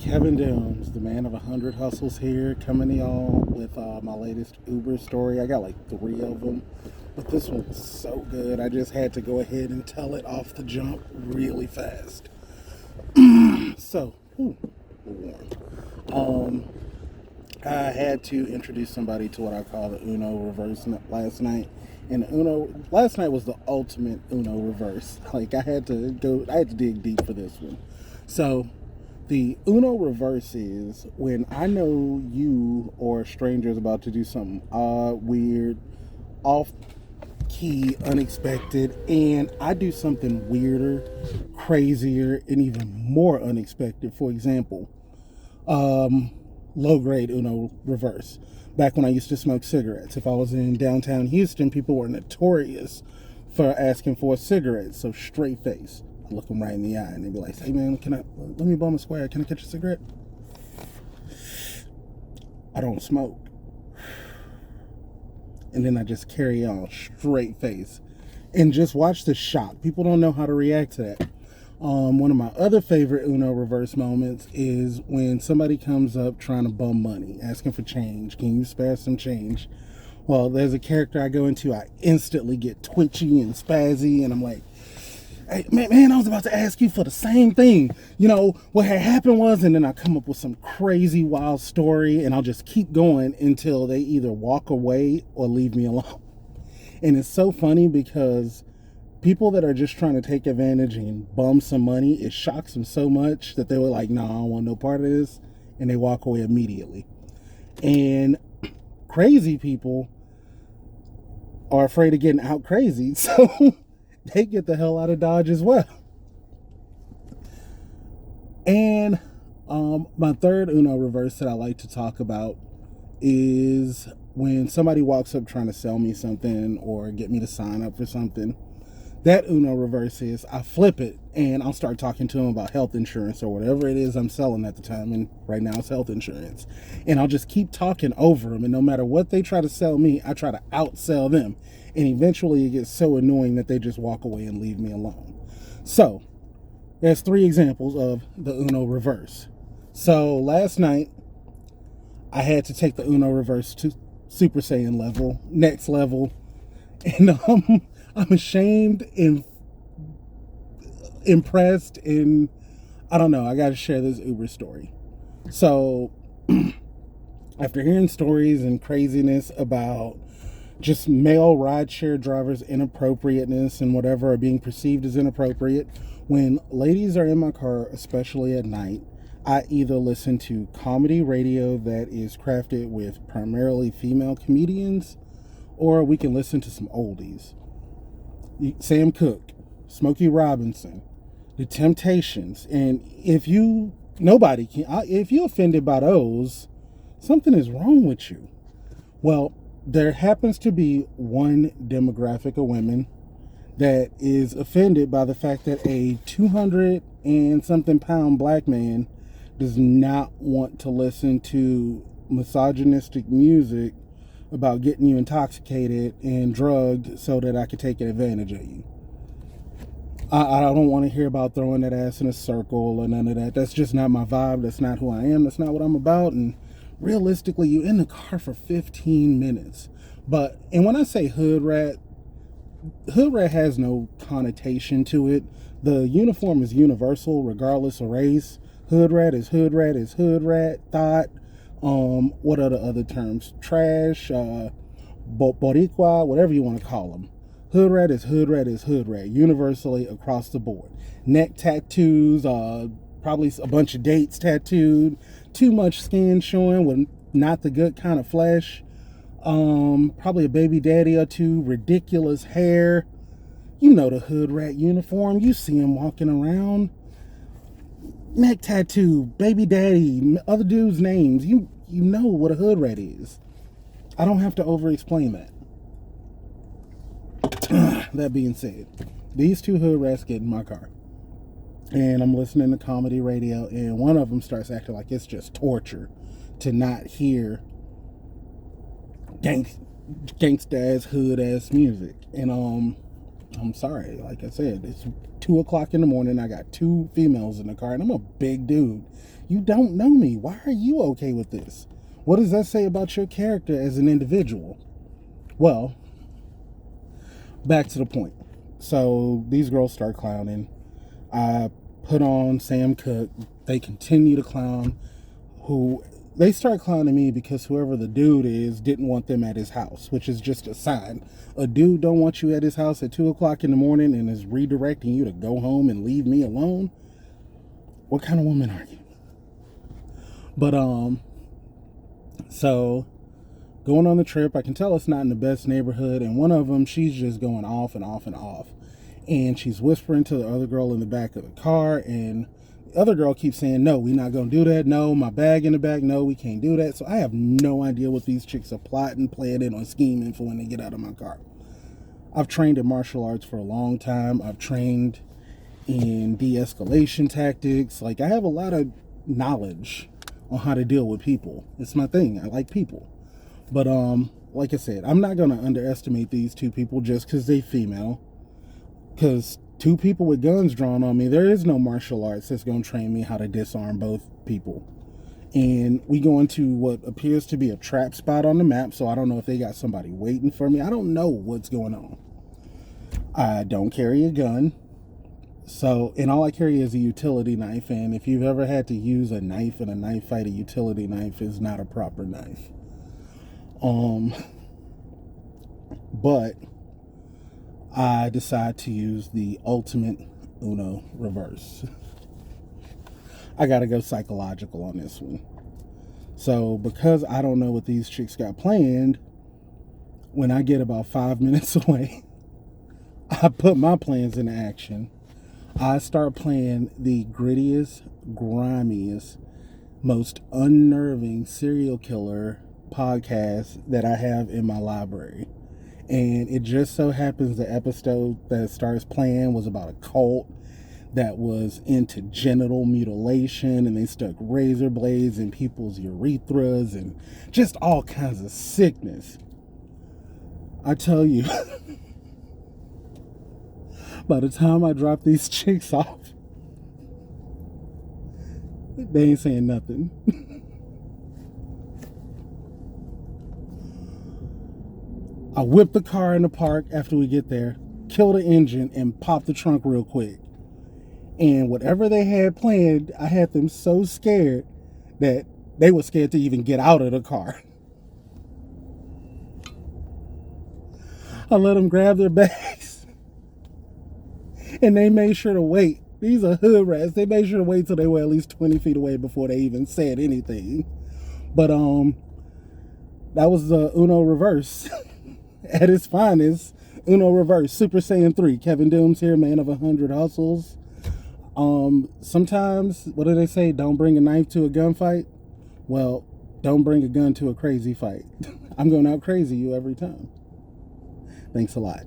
Kevin Dooms, the man of 100 hustles here, coming to y'all with my latest Uber story. I got like 3 of them, but this one was so good. I just had to go ahead and tell it off the jump really fast. So, warm. I had to introduce somebody to what I call the Uno reverse last night. And last night was the ultimate Uno reverse. Like, I had to dig deep for this one. So, the Uno reverse is when I know you or a stranger is about to do something odd, weird, off key, unexpected, and I do something weirder, crazier, and even more unexpected. For example, low grade Uno reverse. Back when I used to smoke cigarettes, if I was in downtown Houston, people were notorious for asking for a cigarette. So straight face, I look them right in the eye, and they'd be like, "Hey man, let me bum a square? Can I catch a cigarette?" I don't smoke, and then I just carry on straight face, and just watch the shock. People don't know how to react to that. One of my other favorite Uno reverse moments is when somebody comes up trying to bum money, asking for change. Can you spare some change? Well, there's a character I go into, I instantly get twitchy and spazzy, and I'm like, "Hey, man, I was about to ask you for the same thing. You know, what had happened was," and then I come up with some crazy, wild story, and I'll just keep going until they either walk away or leave me alone. And it's so funny because people that are just trying to take advantage and bum some money, it shocks them so much that they were like, "No, I don't want no part of this," and they walk away immediately. And crazy people are afraid of getting out crazy, so they get the hell out of Dodge as well. And my third Uno reverse that I like to talk about is when somebody walks up trying to sell me something or get me to sign up for something. That Uno reverse is I flip it and I'll start talking to them about health insurance or whatever it is I'm selling at the time. And right now it's health insurance. And I'll just keep talking over them. And no matter what they try to sell me, I try to outsell them. And eventually it gets so annoying that they just walk away and leave me alone. So there's 3 examples of the Uno reverse. So last night I had to take the Uno reverse to Super Saiyan level, next level. And I'm ashamed and impressed, and I don't know, I gotta share this Uber story. So after hearing stories and craziness about just male rideshare drivers' inappropriateness and whatever are being perceived as inappropriate, when ladies are in my car, especially at night, I either listen to comedy radio that is crafted with primarily female comedians, or we can listen to some oldies. Sam Cooke, Smokey Robinson, The Temptations, and if you offended by those, something is wrong with you. Well, there happens to be one demographic of women that is offended by the fact that a 200 and something pound black man does not want to listen to misogynistic music about getting you intoxicated and drugged so that I could take advantage of you. I don't want to hear about throwing that ass in a circle or none of that. That's just not my vibe. That's not who I am. That's not what I'm about. And realistically, you're in the car for 15 minutes. And when I say hood rat has no connotation to it. The uniform is universal regardless of race. Hood rat is hood rat is hood rat, thought. What are the other terms? Trash, boricua, whatever you want to call them. Hood rat is hood rat is hood rat, universally across the board. Neck tattoos, probably a bunch of dates tattooed, too much skin showing with not the good kind of flesh, probably a baby daddy or two, ridiculous hair. You know the hood rat uniform. You see him walking around. Neck tattoo, baby daddy, other dudes' names. You know what a hood rat is. I don't have to over-explain that. That being said, these 2 hood rats get in my car. And I'm listening to comedy radio, and one of them starts acting like it's just torture to not hear gangsta-ass, hood-ass music. And I'm sorry, like I said, it's 2 o'clock in the morning. I got 2 females in the car, and I'm a big dude. You don't know me. Why are you okay with this? What does that say about your character as an individual? Well, back to the point. So these girls start clowning. I put on Sam Cooke. They continue to clown. They start clowning me because whoever the dude is didn't want them at his house, which is just a sign. A dude don't want you at his house at 2 o'clock in the morning and is redirecting you to go home and leave me alone. What kind of woman are you? But so going on the trip, I can tell it's not in the best neighborhood, and one of them, she's just going off and off and off, and she's whispering to the other girl in the back of the car, and the other girl keeps saying, no, we're not gonna do that. No, my bag in the back. No, we can't do that. So I have no idea what these chicks are plotting, planning, or scheming for when they get out of my car. I've trained in martial arts for a long time. I've trained in de-escalation tactics. Like, I have a lot of knowledge on how to deal with people. It's my thing. I like people. But like I said, I'm not gonna underestimate these two people just because they female. Because two people with guns drawn on me, there is no martial arts that's gonna train me how to disarm both people. And we go into what appears to be a trap spot on the map, so I don't know if they got somebody waiting for me. I don't know what's going on. I don't carry a gun. So, and all I carry is a utility knife, and if you've ever had to use a knife in a knife fight, a utility knife is not a proper knife. But I decide to use the ultimate Uno reverse. I gotta go psychological on this one. So, because I don't know what these chicks got planned, when I get about 5 minutes away, I put my plans into action. I start playing the grittiest, grimiest, most unnerving serial killer podcast that I have in my library. And it just so happens the episode that starts playing was about a cult that was into genital mutilation, and they stuck razor blades in people's urethras and just all kinds of sickness. I tell you, by the time I drop these chicks off, they ain't saying nothing. I whip the car in the park after we get there, kill the engine, and pop the trunk real quick. And whatever they had planned, I had them so scared that they were scared to even get out of the car. I let them grab their bags, and they made sure to wait. These are hood rats. They made sure to wait till they were at least 20 feet away before they even said anything. But that was the Uno reverse. At its finest, Uno reverse, Super Saiyan 3. Kevin Dooms here, man of 100 hustles. Sometimes, what do they say? Don't bring a knife to a gunfight. Well, don't bring a gun to a crazy fight. I'm going out crazy you every time. Thanks a lot.